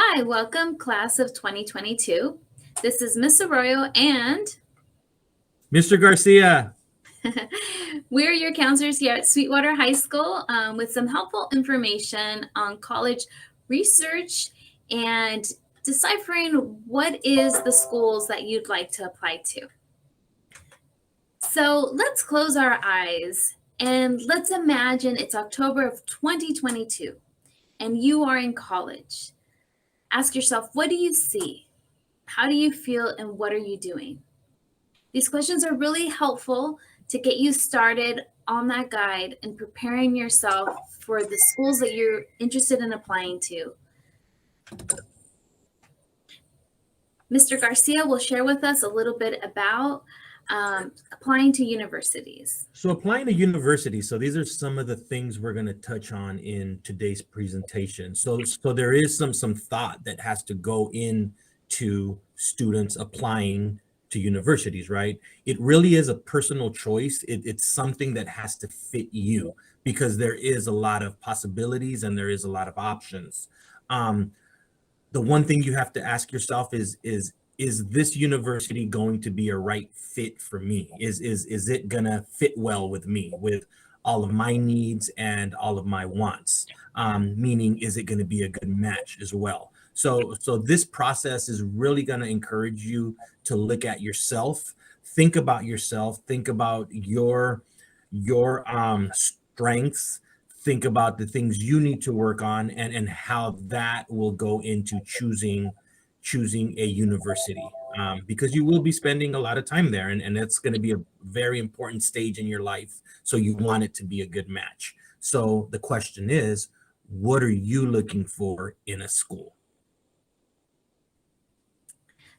Hi, welcome class of 2022. This is Miss Arroyo and Mr. Garcia. we're your counselors here at Sweetwater High School with some helpful information on college research and deciphering what is the schools that you'd like to apply to. So let's close our eyes and let's imagine it's October of 2022 and you are in college. Ask yourself, what do you see? How do you feel and what are you doing? These questions are really helpful to get you started on that guide and preparing yourself for the schools that you're interested in applying to. Mr. Garcia will share with us a little bit about applying to universities. So applying to universities, so these are some of the things we're going to touch on in today's presentation. So there is some thought that has to go into students applying to universities, right? It really is a personal choice. It's something that has to fit you because there is a lot of possibilities and there is a lot of options. The one thing you have to ask yourself is this university going to be a right fit for me? Is it gonna fit well with me, with all of my needs and all of my wants? Meaning, is it going to be a good match as well? So this process is really going to encourage you to look at yourself, think about your strengths, think about the things you need to work on, and how that will go into choosing a university, because you will be spending a lot of time there, and it's going to be a very important stage in your life. So you want it to be a good match. So the question is, what are you looking for in a school?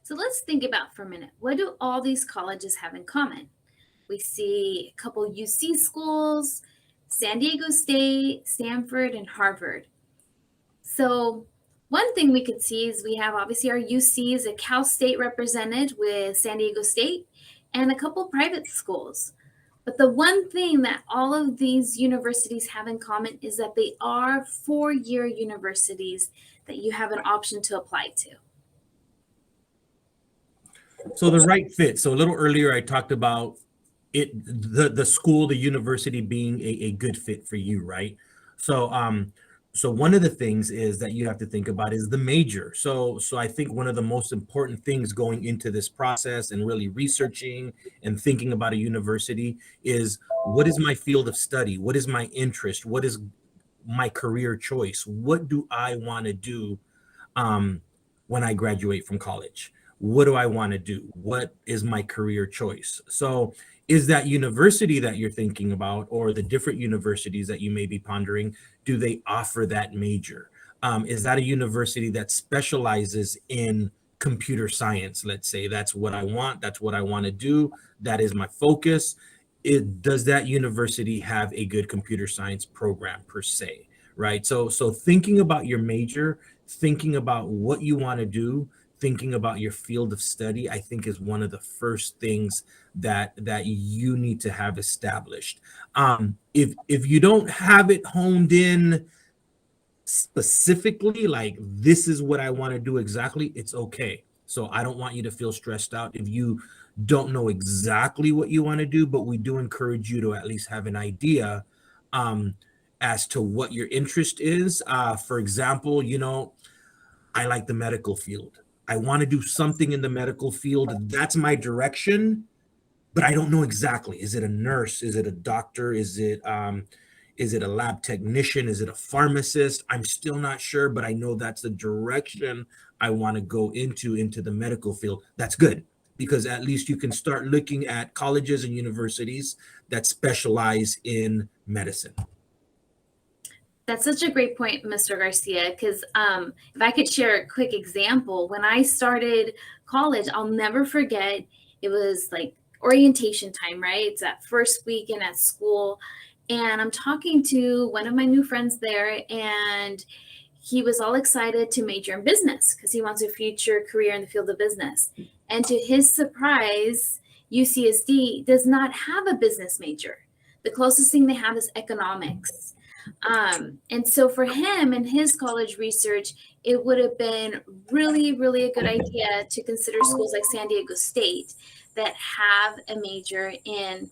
So let's think about for a minute, what do all these colleges have in common? We see a couple UC schools, San Diego State, Stanford, and Harvard. So one thing we could see is we have obviously our UCs, a Cal State represented with San Diego State, and a couple private schools. But the one thing that all of these universities have in common is that they are four-year universities that you have an option to apply to. So the right fit. So a little earlier, I talked about the school, the university being a good fit for you, right? So so one of the things is that you have to think about is the major. So I think one of the most important things going into this process and really researching and thinking about a university is, what is my field of study? What is my interest? What is my career choice? What do I want to do when I graduate from college? What do I want to do? What is my career choice? So is that university that you're thinking about, or the different universities that you may be pondering, do they offer that major? Is that a university that specializes in computer science? Let's say that's what I want. That's what I want to do. That is my focus. Does that university have a good computer science program per se? Right. So thinking about your major, thinking about what you want to do, thinking about your field of study, I think is one of the first things that you need to have established. If you don't have it honed in specifically, like this is what I want to do exactly, it's okay. So I don't want you to feel stressed out if you don't know exactly what you want to do, but we do encourage you to at least have an idea as to what your interest is. For example, I like the medical field. I want to do something in the medical field. That's my direction, but I don't know exactly. Is it a nurse? Is it a doctor? Is it a lab technician? Is it a pharmacist? I'm still not sure, but I know that's the direction I want to go into the medical field. That's good, because at least you can start looking at colleges and universities that specialize in medicine. That's such a great point, Mr. Garcia, because if I could share a quick example, when I started college, I'll never forget, it was like orientation time, right? It's that first weekend at school. And I'm talking to one of my new friends there, and he was all excited to major in business because he wants a future career in the field of business. And to his surprise, UCSD does not have a business major. The closest thing they have is economics. And so for him and his college research, it would have been really, really a good idea to consider schools like San Diego State that have a major in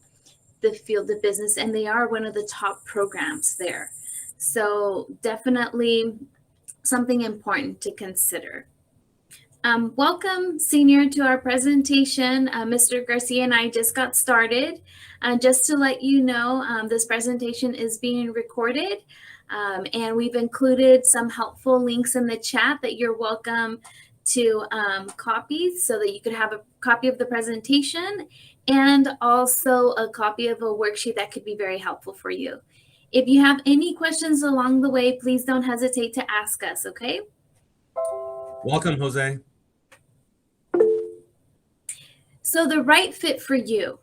the field of business, and they are one of the top programs there. So definitely something important to consider. Welcome, Senior, to our presentation. Mr. Garcia and I just got started. Just to let you know, this presentation is being recorded, and we've included some helpful links in the chat that you're welcome to copy so that you could have a copy of the presentation and also a copy of a worksheet that could be very helpful for you. If you have any questions along the way, please don't hesitate to ask us, okay? Welcome, Jose. So the right fit for you.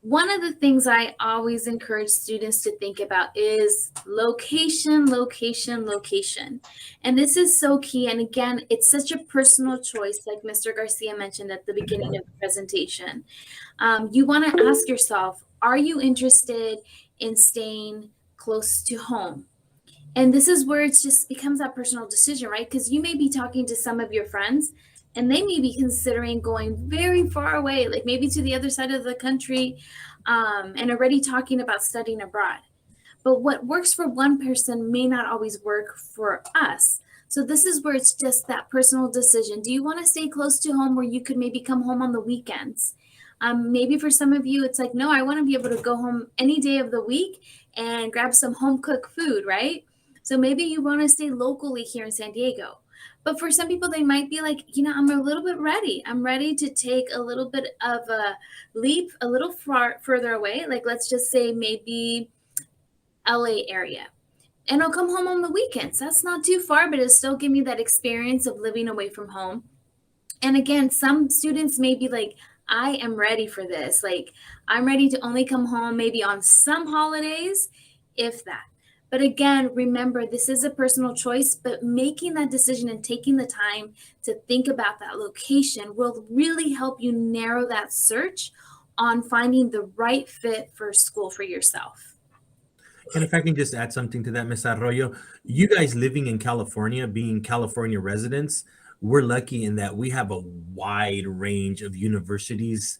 One of the things I always encourage students to think about is location, location, location. And this is so key. And again, it's such a personal choice, like Mr. Garcia mentioned at the beginning of the presentation. You want to ask yourself, are you interested in staying close to home? And this is where it just becomes that personal decision, right? Because you may be talking to some of your friends and they may be considering going very far away, like maybe to the other side of the country, and already talking about studying abroad. But what works for one person may not always work for us. So this is where it's just that personal decision. Do you want to stay close to home where you could maybe come home on the weekends? Maybe for some of you, it's like, no, I want to be able to go home any day of the week and grab some home cooked food, right? So maybe you want to stay locally here in San Diego. But for some people, they might be like, I'm a little bit ready. I'm ready to take a little bit of a leap a little further away. Like, let's just say maybe LA area. And I'll come home on the weekends. That's not too far, but it'll still give me that experience of living away from home. And again, some students may be like, I am ready for this. Like, I'm ready to only come home maybe on some holidays, if that. But again, remember, this is a personal choice, but making that decision and taking the time to think about that location will really help you narrow that search on finding the right fit for school for yourself. And if I can just add something to that, Ms. Arroyo, you guys living in California, being California residents, we're lucky in that we have a wide range of universities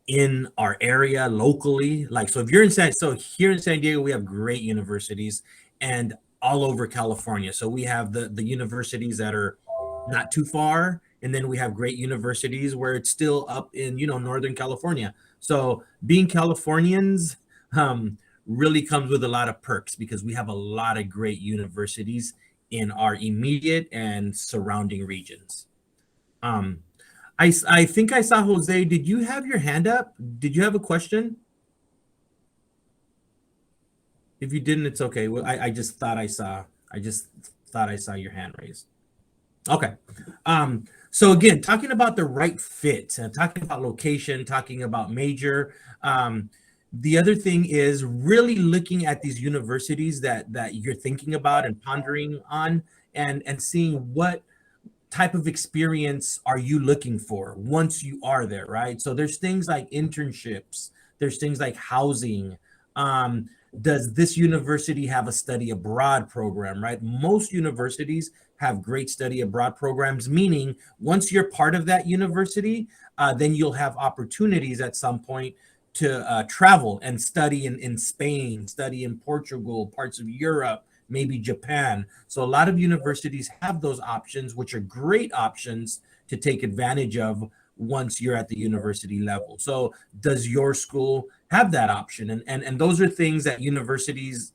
in our area locally. Like, so if you're in so here in San Diego, we have great universities and all over California. So we have the universities that are not too far, and then we have great universities where it's still up in, Northern California. So being Californians, really comes with a lot of perks because we have a lot of great universities in our immediate and surrounding regions. I think I saw Jose. Did you have your hand up? Did you have a question? If you didn't, it's okay. Well, I just thought I saw. I just thought I saw your hand raised. Okay. So again, talking about the right fit, talking about location, talking about major. The other thing is really looking at these universities that you're thinking about and pondering on, and seeing what type of experience are you looking for once you are there, right? So there's things like internships, there's things like housing. Does this university have a study abroad program, right? Most universities have great study abroad programs, meaning once you're part of that university, then you'll have opportunities at some point to travel and study in Spain, study in Portugal, parts of Europe, maybe Japan. So a lot of universities have those options, which are great options to take advantage of once you're at the university level. So does your school have that option? And those are things that universities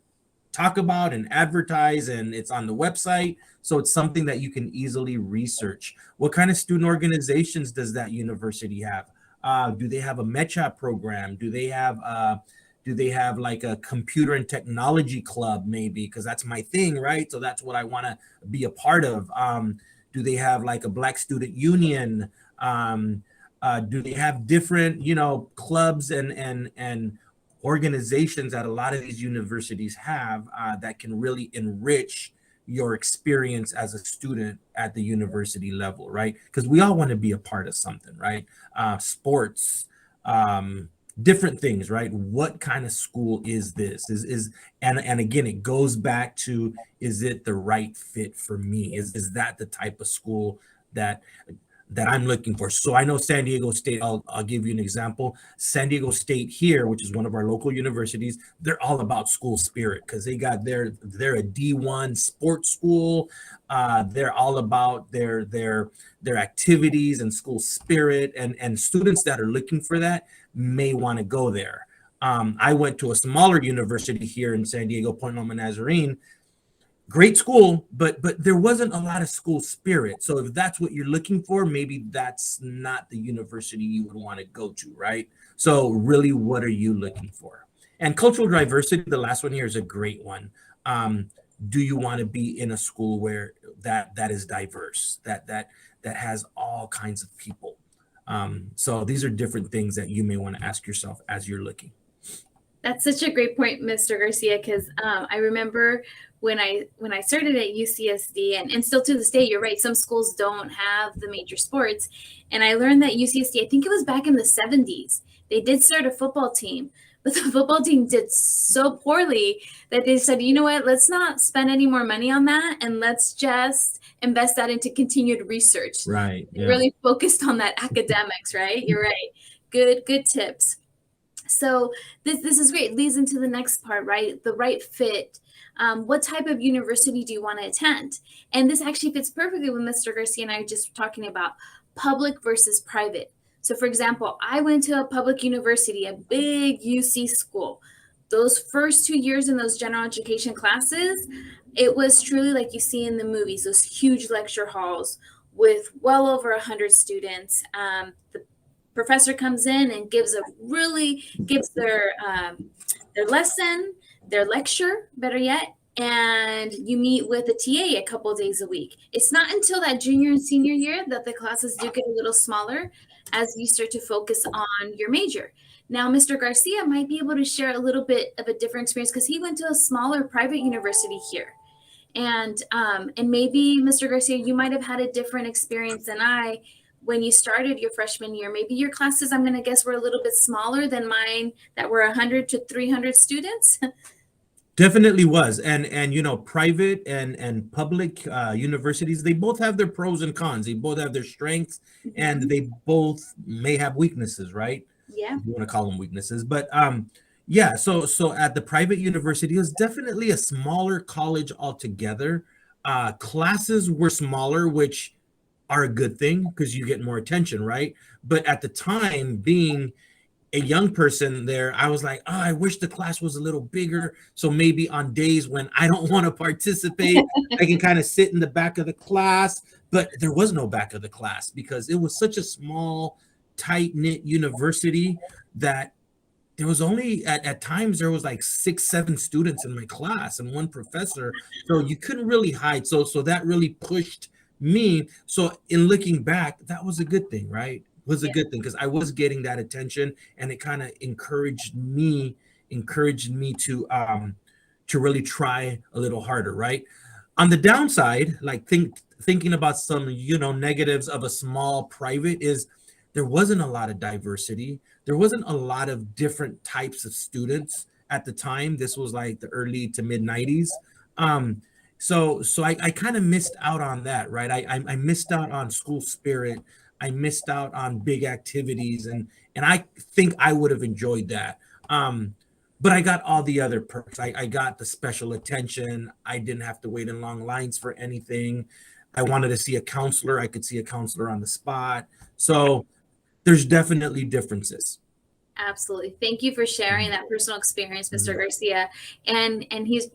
talk about and advertise, and it's on the website. So it's something that you can easily research. What kind of student organizations does that university have? Do they have a MECHA program? Do they have like a computer and technology club, maybe? Because that's my thing, right? So that's what I want to be a part of. Do they have like a Black Student Union? Do they have different, clubs and organizations that a lot of these universities have that can really enrich your experience as a student at the university level, right? Because we all want to be a part of something, right? Sports, different things, right? What kind of school is this? And again, it goes back to, is it the right fit for me? Is that the type of school that I'm looking for? So I know San Diego State, I'll give you an example. San Diego State here, which is one of our local universities, they're all about school spirit because they're a D1 sports school. They're all about their activities and school spirit, and students that are looking for that may want to go there. I went to a smaller university here in San Diego, Point Loma Nazarene. Great school, but there wasn't a lot of school spirit. So if that's what you're looking for, maybe that's not the university you would want to go to, right? So really, what are you looking for? And cultural diversity, the last one here is a great one. Um, do you want to be in a school where that is diverse, that has all kinds of people? So these are different things that you may want to ask yourself as you're looking. That's such a great point, Mr. Garcia, because I remember when I started at UCSD, and still to this day, you're right, some schools don't have the major sports. And I learned that UCSD, I think it was back in the 70s, they did start a football team, but the football team did so poorly that they said, you know what, let's not spend any more money on that, and let's just invest that into continued research. Right. They Yeah. really focused on that academics, right? You're right. Good tips. So this is great. It leads into the next part, right? The right fit. What type of university do you want to attend? And this actually fits perfectly with Mr. Garcia and I just talking about public versus private. So for example, I went to a public university, a big UC school. Those first 2 years in those general education classes, it was truly like you see in the movies, those huge lecture halls with well over 100 students. The professor comes in and gives their lesson, their lecture, better yet, and you meet with a TA a couple of days a week. It's not until that junior and senior year that the classes do get a little smaller as you start to focus on your major. Now, Mr. Garcia might be able to share a little bit of a different experience because he went to a smaller private university here. And maybe Mr. Garcia, you might have had a different experience than I when you started your freshman year. Maybe your classes, I'm going to guess, were a little bit smaller than mine that were 100 to 300 students. Definitely was. And private and public universities, they both have their pros and cons. They both have their strengths, and they both may have weaknesses, right? Yeah. If you want to call them weaknesses. But yeah, so at the private university, it was definitely a smaller college altogether. Classes were smaller, which are a good thing because you get more attention, right? But at the time, being a young person there, I was like, oh, I wish the class was a little bigger. So maybe on days when I don't want to participate, I can kind of sit in the back of the class. But there was no back of the class because it was such a small, tight-knit university that there was only at times there was like 6, 7 students in my class and one professor. So you couldn't really hide. So that really pushed me. So in looking back, that was a good thing, right? Was a good thing because I was getting that attention, and it kind of encouraged me to really try a little harder, right? On the downside, like thinking about some negatives of a small private is there wasn't a lot of diversity. There wasn't a lot of different types of students at the time. This was like the early to mid 90s. So I kind of missed out on that, right? I missed out on school spirit. I missed out on big activities, and I think I would have enjoyed that. But I got all the other perks. I got the special attention. I didn't have to wait in long lines for anything. I wanted to see a counselor. I could see a counselor on the spot. So there's definitely differences. Absolutely. Thank you for sharing that personal experience, Mr. Garcia. And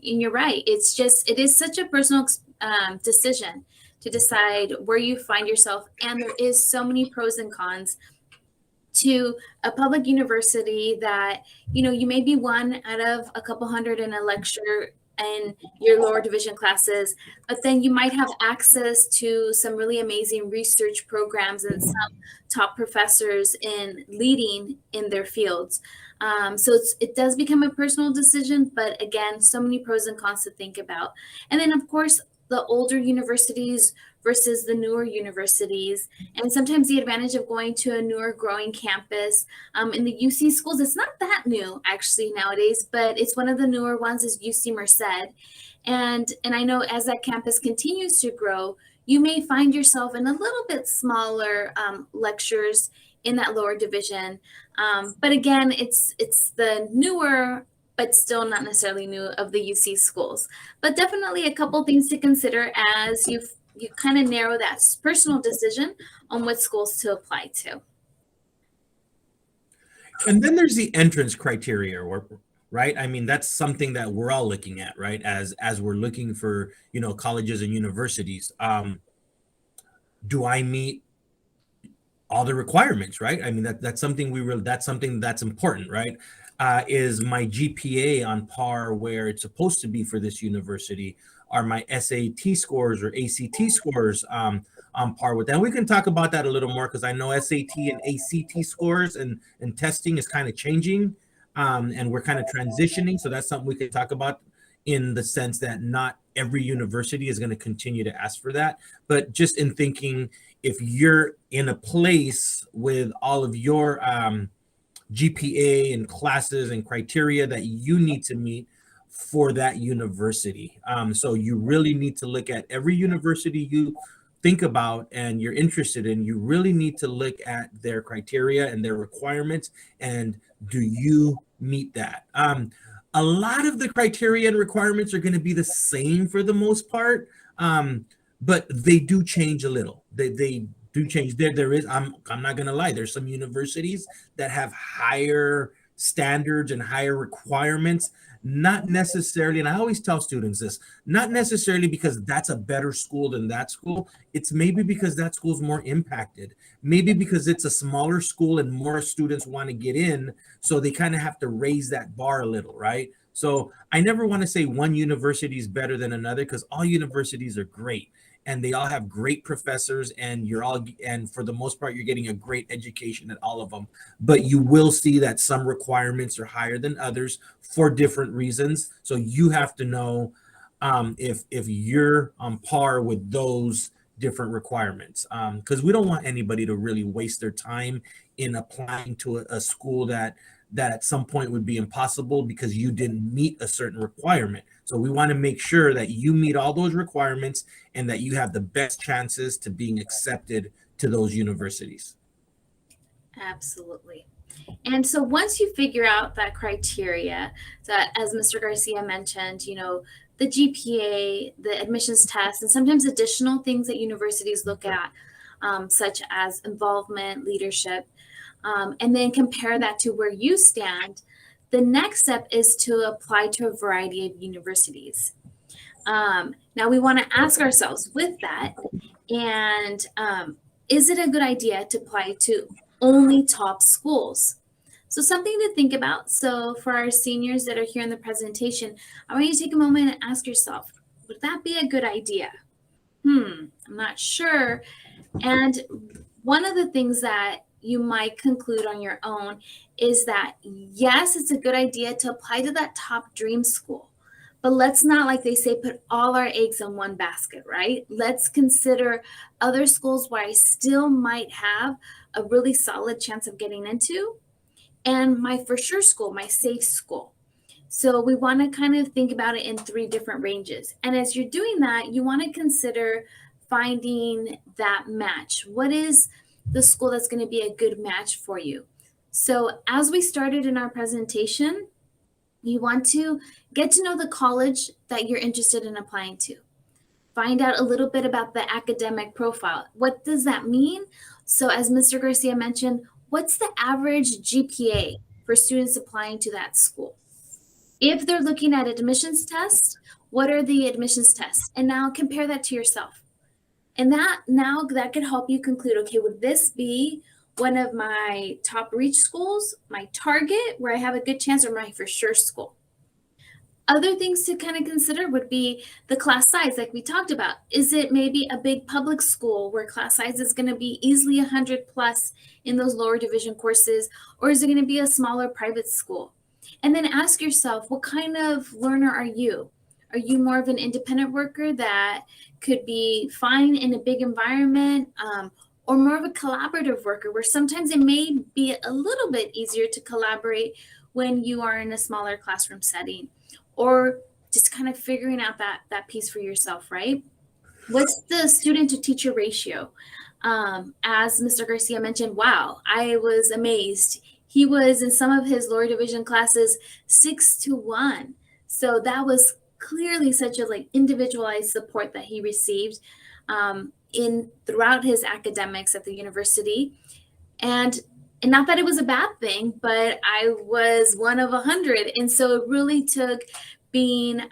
you're right. It is such a personal decision to decide where you find yourself. And there is so many pros and cons to a public university that, you may be one out of a couple hundred in a lecture and your lower division classes, but then you might have access to some really amazing research programs and some top professors in leading in their fields. So it does become a personal decision, but again, so many pros and cons to think about. And then of course, the older universities versus the newer universities, and sometimes the advantage of going to a newer growing campus. In the UC schools, it's not that new actually nowadays, but it's one of the newer ones is UC Merced. And I know as that campus continues to grow, you may find yourself in a little bit smaller lectures in that lower division. But again, it's the newer, but still not necessarily new of the UC schools. But definitely a couple things to consider as you kind of narrow that personal decision on what schools to apply to. And then there's the entrance criteria, or right? I mean, that's something that we're all looking at, right? As we're looking for, colleges and universities. Do I meet all the requirements, right? I mean, that's something that's something that's important, right? Is my GPA on par where it's supposed to be for this university? Are my SAT scores or ACT scores on par with that? We can talk about that a little more because I know SAT and ACT scores and testing is kind of changing, and we're kind of transitioning. So that's something we could talk about in the sense that not every university is going to continue to ask for that. But just in thinking, if you're in a place with all of your GPA and classes and criteria that you need to meet for that university. So you really need to look at every university you think about and you're interested in. You really need to look at their criteria and their requirements, and do you meet that? A lot of the criteria and requirements are going to be the same for the most part, but they do change a little. They do change. There is. I'm not going to lie. There's some universities that have higher standards and higher requirements. Not necessarily, and I always tell students this, not necessarily because that's a better school than that school. It's maybe because that school's more impacted. Maybe because it's a smaller school and more students want to get in, so they kind of have to raise that bar a little, right? So I never want to say one university is better than another because all universities are great and they all have great professors, and for the most part you're getting a great education at all of them. But you will see that some requirements are higher than others for different reasons. So you have to know if you're on par with those different requirements, because we don't want anybody to really waste their time in applying to a school that at some point would be impossible because you didn't meet a certain requirement. So we want to make sure that you meet all those requirements and that you have the best chances to being accepted to those universities. Absolutely. And so once you figure out that criteria, that as Mr. Garcia mentioned, the GPA, the admissions test, and sometimes additional things that universities look at, such as involvement, leadership, and then compare that to where you stand, the next step is to apply to a variety of universities. Now we want to ask ourselves with that, and is it a good idea to apply to only top schools? So something to think about. So for our seniors that are here in the presentation, I want you to take a moment and ask yourself, would that be a good idea? I'm not sure. And one of the things that you might conclude on your own is that, yes, it's a good idea to apply to that top dream school. But let's not, like they say, put all our eggs in one basket, right? Let's consider other schools where I still might have a really solid chance of getting into, and my for sure school, my safe school. So we want to kind of think about it in 3 different ranges. And as you're doing that, you want to consider finding that match. What is the school that's going to be a good match for you? So as we started in our presentation, you want to get to know the college that you're interested in applying to. Find out a little bit about the academic profile. What does that mean? So as Mr. Garcia mentioned, what's the average GPA for students applying to that school? If they're looking at admissions tests, what are the admissions tests? And now compare that to yourself. And that could help you conclude, okay, would this be one of my top reach schools, my target where I have a good chance, or my for sure school? Other things to kind of consider would be the class size, like we talked about. Is it maybe a big public school where class size is going to be easily 100 plus in those lower division courses, or is it going to be a smaller private school? And then ask yourself, what kind of learner are you? Are you more of an independent worker that could be fine in a big environment, or more of a collaborative worker where sometimes it may be a little bit easier to collaborate when you are in a smaller classroom setting, or just kind of figuring out that piece for yourself, right? What's the student to teacher ratio? As Mr. Garcia mentioned, wow, I was amazed. He was in some of his lower division classes 6-1. So that was clearly such a like individualized support that he received in throughout his academics at the university. And not that it was a bad thing, but I was one of 100. And so it really took being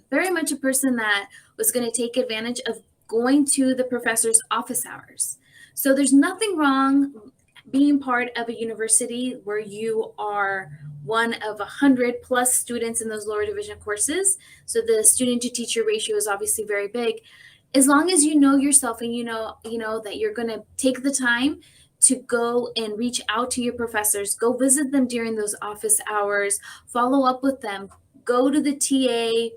very much a person that was going to take advantage of going to the professor's office hours. So there's nothing wrong being part of a university where you are one of 100 plus students in those lower division courses. So the student to teacher ratio is obviously very big. As long as you know yourself and you know that you're going to take the time to go and reach out to your professors, go visit them during those office hours, follow up with them, go to the TA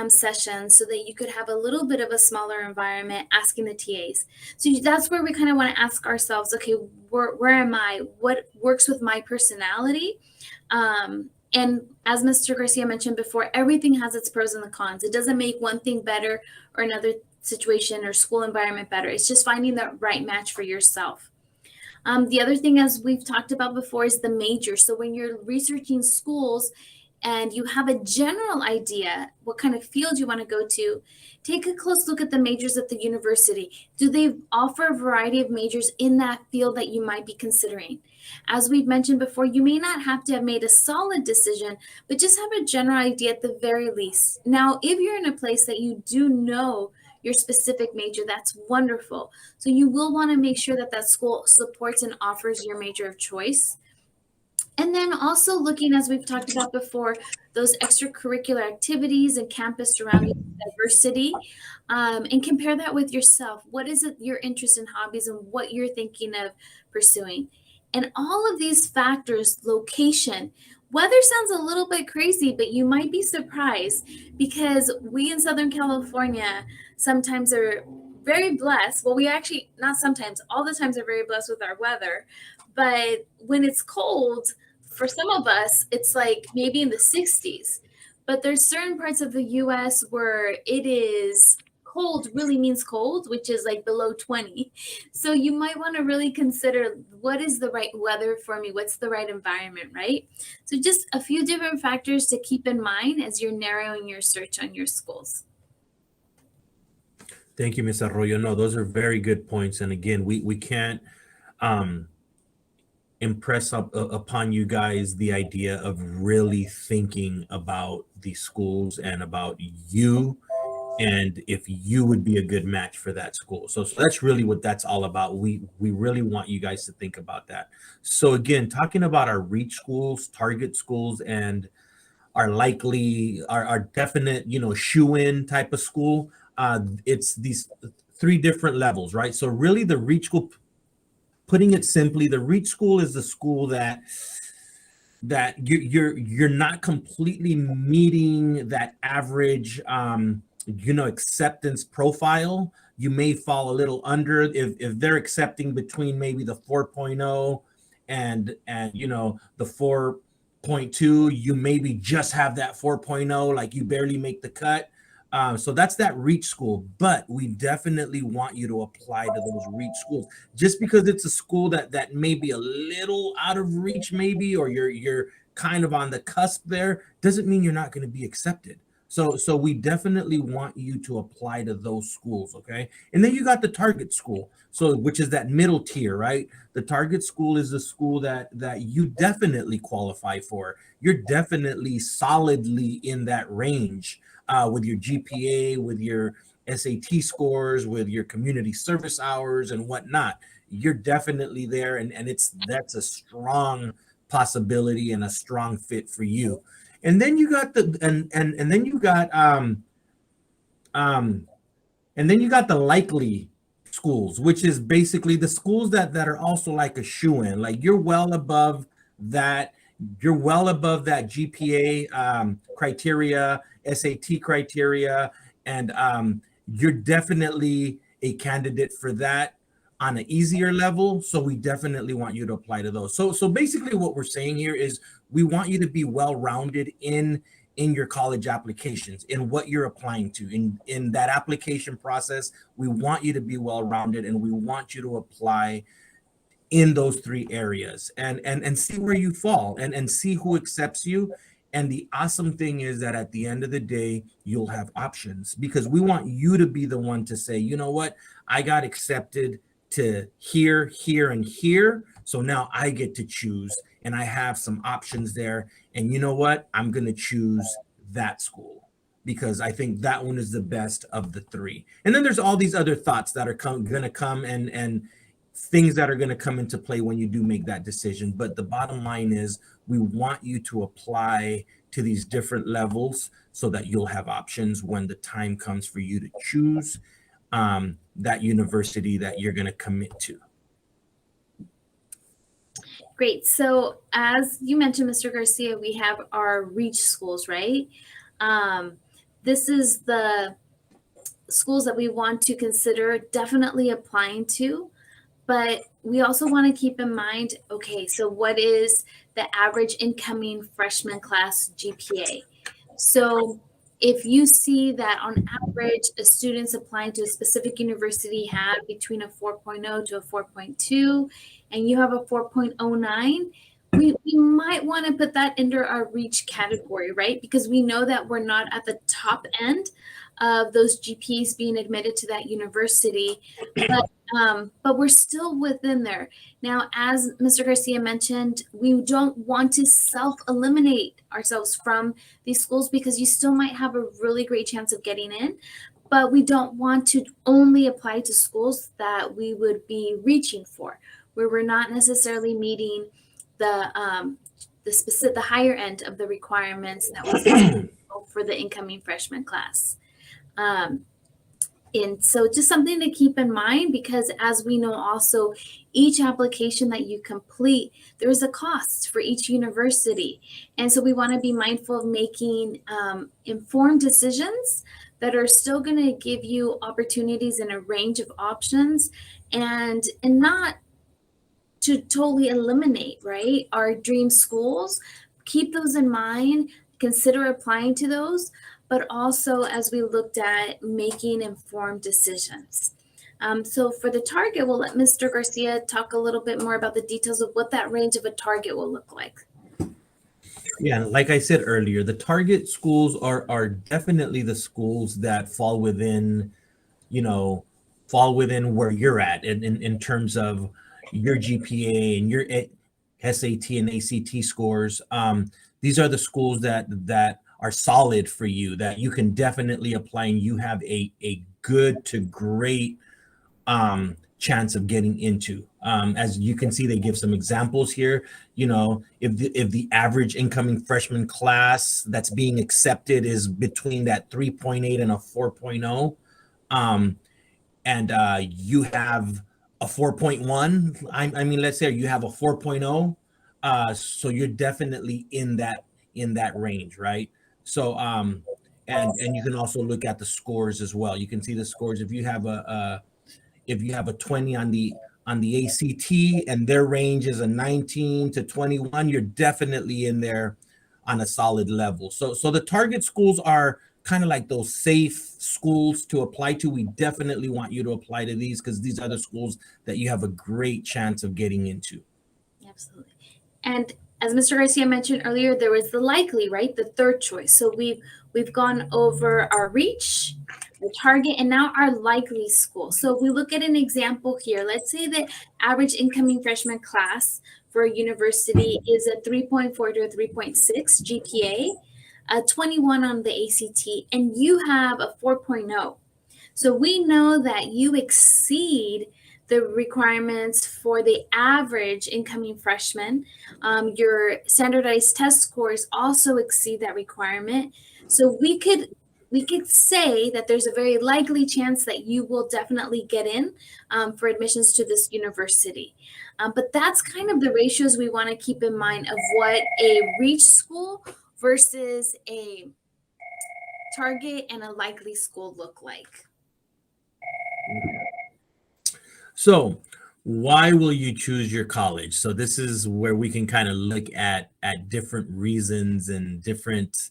sessions so that you could have a little bit of a smaller environment asking the TAs. So that's where we kind of want to ask ourselves, okay, where am I? What works with my personality? And as Mr. Garcia mentioned before, everything has its pros and the cons. It doesn't make one thing better or another situation or school environment better. It's just finding the right match for yourself. The other thing, as we've talked about before, is the major. So when you're researching schools and you have a general idea what kind of field you want to go to, take a close look at the majors at the university. Do they offer a variety of majors in that field that you might be considering? As we've mentioned before, you may not have to have made a solid decision, but just have a general idea at the very least. Now, if you're in a place that you do know your specific major, that's wonderful. So you will want to make sure that that school supports and offers your major of choice. And then also looking, as we've talked about before, those extracurricular activities and campus surrounding diversity, and compare that with yourself. What is it, your interest in hobbies and what you're thinking of pursuing? And all of these factors, location, weather sounds a little bit crazy, but you might be surprised because we in Southern California sometimes are very blessed. Well, we actually, not sometimes, all the times are very blessed with our weather. But when it's cold, for some of us, it's like maybe in the 60s. But there's certain parts of the US where it is cold really means cold, which is like below 20. So you might want to really consider what is the right weather for me? What's the right environment, right? So just a few different factors to keep in mind as you're narrowing your search on your schools. Thank you, Ms. Arroyo. No, those are very good points. And again, we can't um, impress upon you guys the idea of really thinking about these schools and about you and if you would be a good match for that school. So that's really what that's all about. We really want you guys to think about that. So again, talking about our reach schools, target schools, and our definite, shoe in type of school. It's these three different levels, right? So really the reach school, putting it simply, the reach school is the school that you're not completely meeting that average acceptance profile. You may fall a little under if they're accepting between maybe the 4.0 and the 4.2. You maybe just have that 4.0, like you barely make the cut. So that's that reach school, but we definitely want you to apply to those reach schools. Just because it's a school that may be a little out of reach, maybe, or you're kind of on the cusp there, doesn't mean you're not going to be accepted. So we definitely want you to apply to those schools, okay? And then you got the target school, so which is that middle tier, right? The target school is the school that you definitely qualify for. You're definitely solidly in that range. With your GPA, with your SAT scores, with your community service hours and whatnot. You're definitely there, and that's a strong possibility and a strong fit for you. And then you got the and then you got um and then you got the likely schools, which is basically the schools that are also like a shoe in, like you're well above that. you're well above that GPA criteria, SAT criteria, and you're definitely a candidate for that on an easier level. So we definitely want you to apply to those. So basically, what we're saying here is we want you to be well-rounded in your college applications, in what you're applying to, in that application process. We want you to be well-rounded, and we want you to apply in those three areas, and see where you fall, and see who accepts you. And the awesome thing is that at the end of the day, you'll have options, because we want you to be the one to say, you know what, I got accepted to here, here, and here, so now I get to choose, and I have some options there. And you know what, I'm going to choose that school because I think that one is the best of the three. And then there's all these other thoughts that are going to come, and things that are going to come into play when you do make that decision. But the bottom line is we want you to apply to these different levels so that you'll have options when the time comes for you to choose that university that you're going to commit to. Great. So as you mentioned, Mr. Garcia, we have our reach schools, right? This is the schools that we want to consider definitely applying to. But we also want to keep in mind, okay, so what is the average incoming freshman class GPA? So if you see that on average, a students applying to a specific university have between a 4.0 to a 4.2, and you have a 4.09, we might want to put that under our reach category, right? Because we know that we're not at the top end of those GPs being admitted to that university, but we're still within there. Now, as Mr. Garcia mentioned, we don't want to self-eliminate ourselves from these schools because you still might have a really great chance of getting in, but we don't want to only apply to schools that we would be reaching for, where we're not necessarily meeting the higher end of the requirements that was for the incoming freshman class. And so just something to keep in mind, because as we know also, each application that you complete, there is a cost for each university. And so we want to be mindful of making informed decisions that are still going to give you opportunities in a range of options, and not to totally eliminate, right, our dream schools. Keep those in mind, consider applying to those, but also as we looked at making informed decisions. So for the target, we'll let Mr. Garcia talk a little bit more about the details of what that range of a target will look like. Yeah, like I said earlier, the target schools are definitely the schools that fall within where you're at in terms of your GPA and your SAT and ACT scores. These are the schools that are solid for you, that you can definitely apply, and you have a good to great chance of getting into. As you can see, they give some examples here. If the average incoming freshman class that's being accepted is between that 3.8 and a 4.0, and you have a 4.1, I mean, let's say you have a 4.0, so you're definitely in that range, right? So and you can also look at the scores as well. You can see the scores. If you have a 20 on the ACT and their range is a 19 to 21, you're definitely in there on a solid level. So the target schools are kind of like those safe schools to apply to. We definitely want you to apply to these because these are the schools that you have a great chance of getting into. Absolutely. And as Mr. Garcia mentioned earlier, there was the likely, right? The third choice. So we've gone over our reach, the target, and now our likely school. So if we look at an example here, let's say the average incoming freshman class for a university is a 3.4 to a 3.6 GPA, a 21 on the ACT, and you have a 4.0. So we know that you exceed the requirements for the average incoming freshman. Your standardized test scores also exceed that requirement. So we could we could say that there's a very likely chance that you will definitely get in for admissions to this university. But that's kind of the ratios we want to keep in mind of what a reach school versus a target and a likely school look like. So, why will you choose your college? So this is where we can kind of look at different reasons and different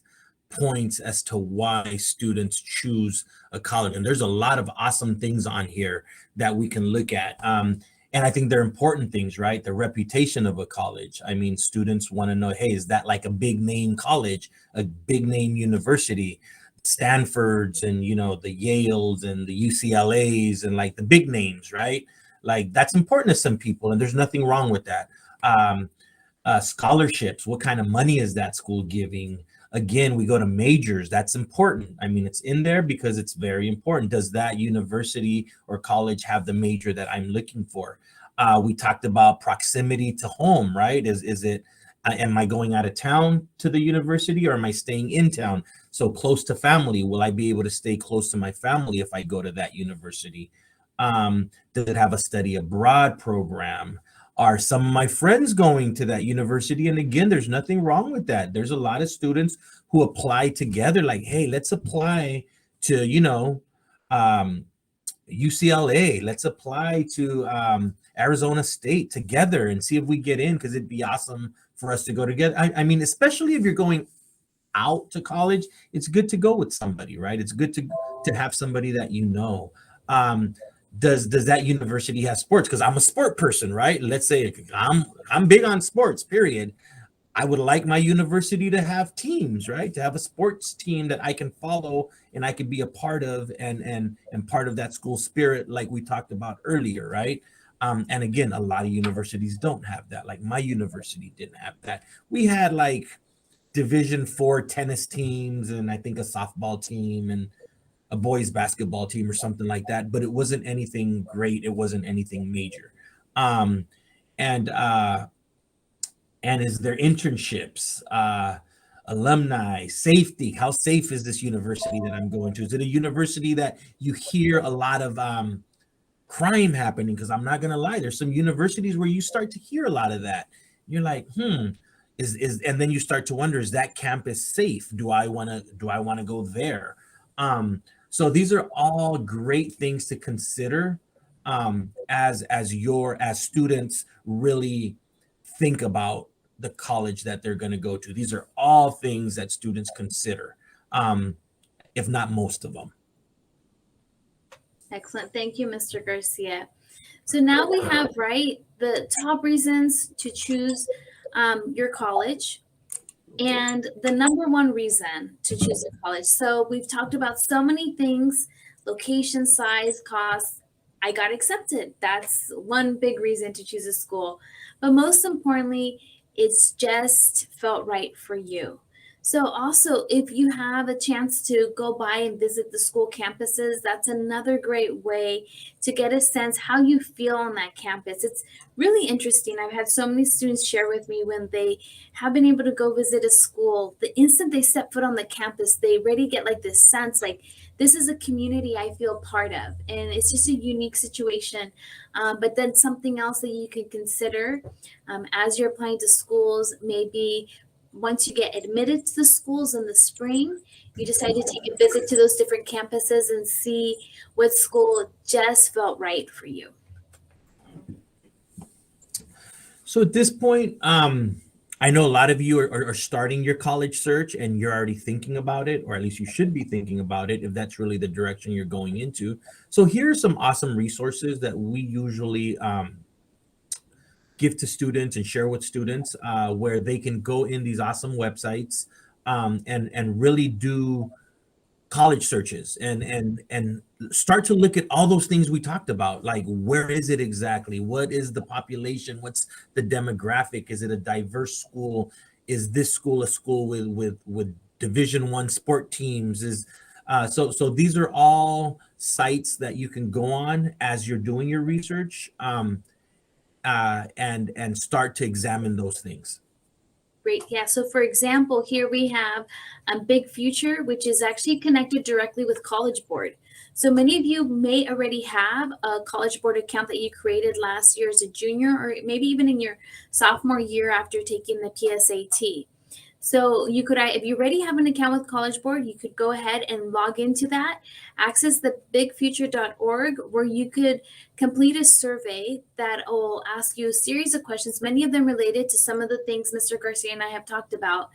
points as to why students choose a college. And there's a lot of awesome things on here that we can look at. And I think they're important things, right? The reputation of a college. I mean, students want to know, hey, is that like a big name college, a big name university? Stanfords and the Yales and the UCLAs and like the big names, right? Like that's important to some people, and there's nothing wrong with that. Um, Scholarships, what kind of money is that school giving? Again, we go to majors. That's important. I mean, it's in there because it's very important. Does that university or college have the major that I'm looking for? We talked about proximity to home, right? Is it am I going out of town to the university or am I staying in town? So close to family. Will I be able to stay close to my family if I go to that university? Does it have a study abroad program? Are some of my friends going to that university? And again, there's nothing wrong with that. There's a lot of students who apply together, like, hey, let's apply to, um, UCLA. Let's apply to Arizona State together and see if we get in because it'd be awesome for us to go together. I mean, especially if you're going out to college, it's good to go with somebody, right? It's good to have somebody that you know. Um, does that university have sports? Because I'm a sport person, right? Let's say I'm big on sports, period. I would like my university to have teams, right? To have a sports team that I can follow and I can be a part of and part of that school spirit, like we talked about earlier, right? And again, a lot of universities don't have that. Like my university didn't have that. We had like Division 4 tennis teams and I think a softball team and a boys basketball team or something like that, but it wasn't anything great. It wasn't anything major. Um, and is there internships, alumni, safety? How safe is this university that I'm going to? Is it a university that you hear a lot of crime happening? Because I'm not gonna lie, there's some universities where you start to hear a lot of that. You're like, and then you start to wonder, is that campus safe? Do I want to go there? So these are all great things to consider as students really think about the college that they're going to go to. These are all things that students consider, if not most of them. Excellent. Thank you, Mr. Garcia. So now we have, right, the top reasons to choose your college and the number one reason to choose a college. So we've talked about so many things: location, size, cost. I got accepted. That's one big reason to choose a school. But most importantly, it's just felt right for you. So also, if you have a chance to go by and visit the school campuses, that's another great way to get a sense how you feel on that campus. It's really interesting. I've had so many students share with me when they have been able to go visit a school, the instant they step foot on the campus, they already get like this sense like this is a community I feel part of. And it's just a unique situation. But then something else that you can consider as you're applying to schools, maybe once you get admitted to the schools in the spring, you decide to take a visit to those different campuses and see what school just felt right for you. So at this point, I know a lot of you are starting your college search and you're already thinking about it, or at least you should be thinking about it if that's really the direction you're going into. So here are some awesome resources that we usually give to students and share with students where they can go in these awesome websites and really do college searches and start to look at all those things we talked about, like where is it exactly, what is the population, what's the demographic, is it a diverse school, is this school a school with Division 1 sport teams, is so these are all sites that you can go on as you're doing your research, and start to examine those things. Great. Yeah. So, for example, here we have Big Future, which is actually connected directly with College Board. So, many of you may already have a College Board account that you created last year as a junior, or maybe even in your sophomore year after taking the PSAT. So you could, if you already have an account with College Board, you could go ahead and log into that, access the bigfuture.org, where you could complete a survey that will ask you a series of questions, many of them related to some of the things Mr. Garcia and I have talked about.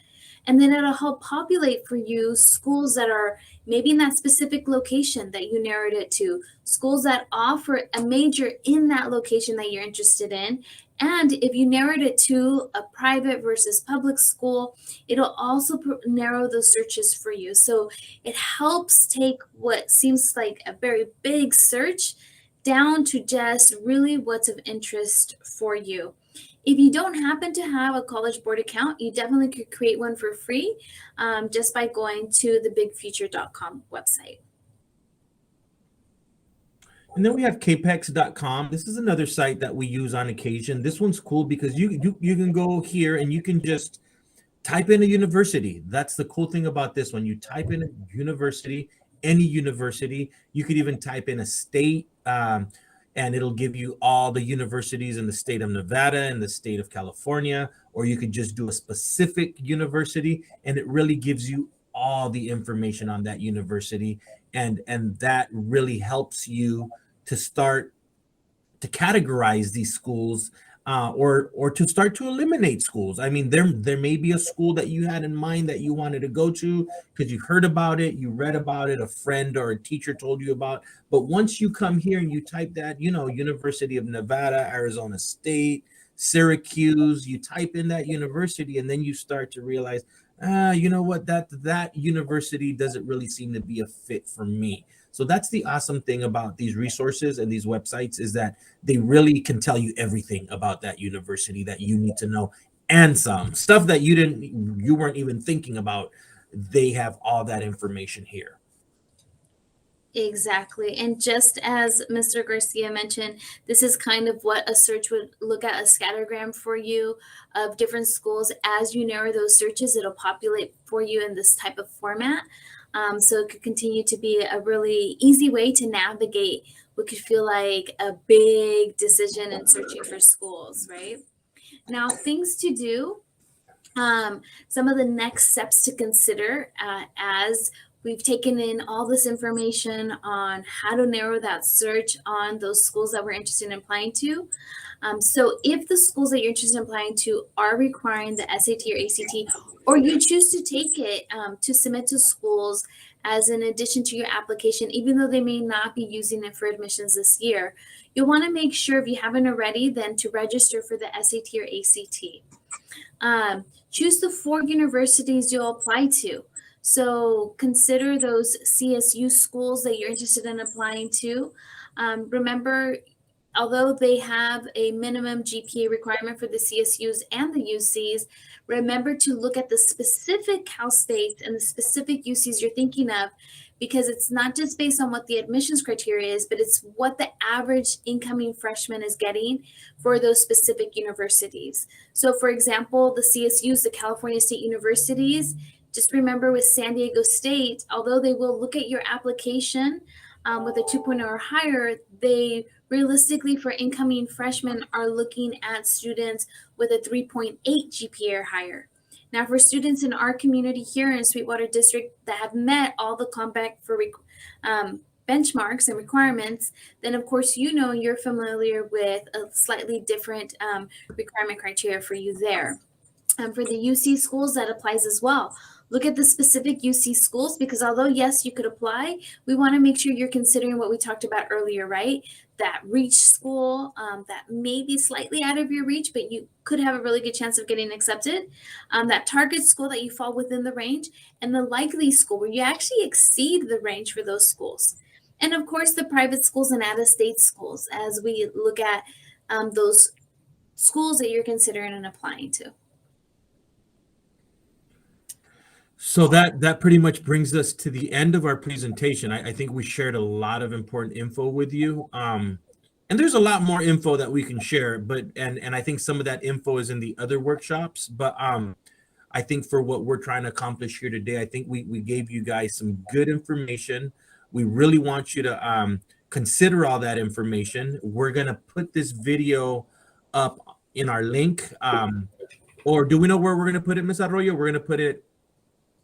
And then it'll help populate for you schools that are maybe in that specific location that you narrowed it to, schools that offer a major in that location that you're interested in. And if you narrowed it to a private versus public school, it'll also narrow those searches for you. So it helps take what seems like a very big search down to just really what's of interest for you. If you don't happen to have a College Board account, you definitely could create one for free just by going to the bigfuture.com website. And then we have kpex.com. This is another site that we use on occasion. This one's cool because you can go here and you can just type in a university. That's the cool thing about this one. You type in a university, any university. You could even type in a state, and it'll give you all the universities in the state of Nevada and the state of California, or you could just do a specific university, and it really gives you all the information on that university, and that really helps you to start to categorize these schools, or to start to eliminate schools. I mean, there may be a school that you had in mind that you wanted to go to because you heard about it, you read about it, a friend or a teacher told you about. But once you come here and you type that, University of Nevada, Arizona State, Syracuse, you type in that university, and then you start to realize, you know what, that university doesn't really seem to be a fit for me. So that's the awesome thing about these resources and these websites, is that they really can tell you everything about that university that you need to know, and some stuff that you weren't even thinking about. They have all that information here. Exactly. And just as Mr. Garcia mentioned, this is kind of what a search would look at, a scattergram for you of different schools. As you narrow those searches, it'll populate for you in this type of format. So it could continue to be a really easy way to navigate what could feel like a big decision in searching for schools, right? Now, things to do. Some of the next steps to consider as we've taken in all this information on how to narrow that search on those schools that we're interested in applying to. So if the schools that you're interested in applying to are requiring the SAT or ACT, or you choose to take it to submit to schools as an addition to your application, even though they may not be using it for admissions this year, you'll want to make sure, if you haven't already, then to register for the SAT or ACT. Choose the 4 universities you'll apply to. So consider those CSU schools that you're interested in applying to. Remember, although they have a minimum GPA requirement for the CSUs and the UCs, remember to look at the specific Cal States and the specific UCs you're thinking of, because it's not just based on what the admissions criteria is, but it's what the average incoming freshman is getting for those specific universities. So for example, the CSUs, the California State Universities, just remember with San Diego State, although they will look at your application with a 2.0 or higher, they realistically for incoming freshmen are looking at students with a 3.8 GPA or higher. Now, for students in our community here in Sweetwater District that have met all the compact for benchmarks and requirements, then of course you're familiar with a slightly different requirement criteria for you there. For the UC schools, that applies as well. Look at the specific UC schools, because although yes, you could apply, we want to make sure you're considering what we talked about earlier, right? That reach school that may be slightly out of your reach, but you could have a really good chance of getting accepted. That target school that you fall within the range, and the likely school where you actually exceed the range for those schools. And of course, the private schools and out-of-state schools, as we look at those schools that you're considering and applying to. So that pretty much brings us to the end of our presentation. I think we shared a lot of important info with you. And there's a lot more info that we can share, but and I think some of that info is in the other workshops. But I think for what we're trying to accomplish here today, I think we gave you guys some good information. We really want you to consider all that information. We're going to put this video up in our link. Or do we know where we're going to put it, Ms. Arroyo? We're going to put it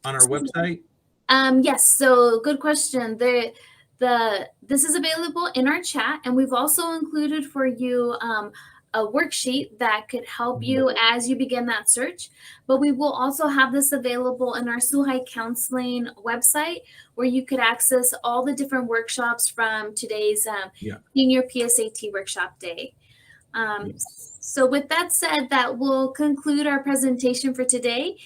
on our website? Yes, so good question. This is available in our chat, and we've also included for you a worksheet that could help you as you begin that search. But we will also have this available in our Suhai Counseling website, where you could access all the different workshops from today's Senior PSAT Workshop Day. So with that said, that will conclude our presentation for today.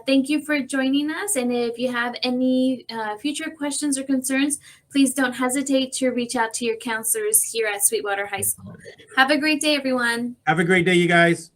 Thank you for joining us. And if you have any future questions or concerns, please don't hesitate to reach out to your counselors here at Sweetwater High School. Have a great day, everyone. Have a great day, you guys.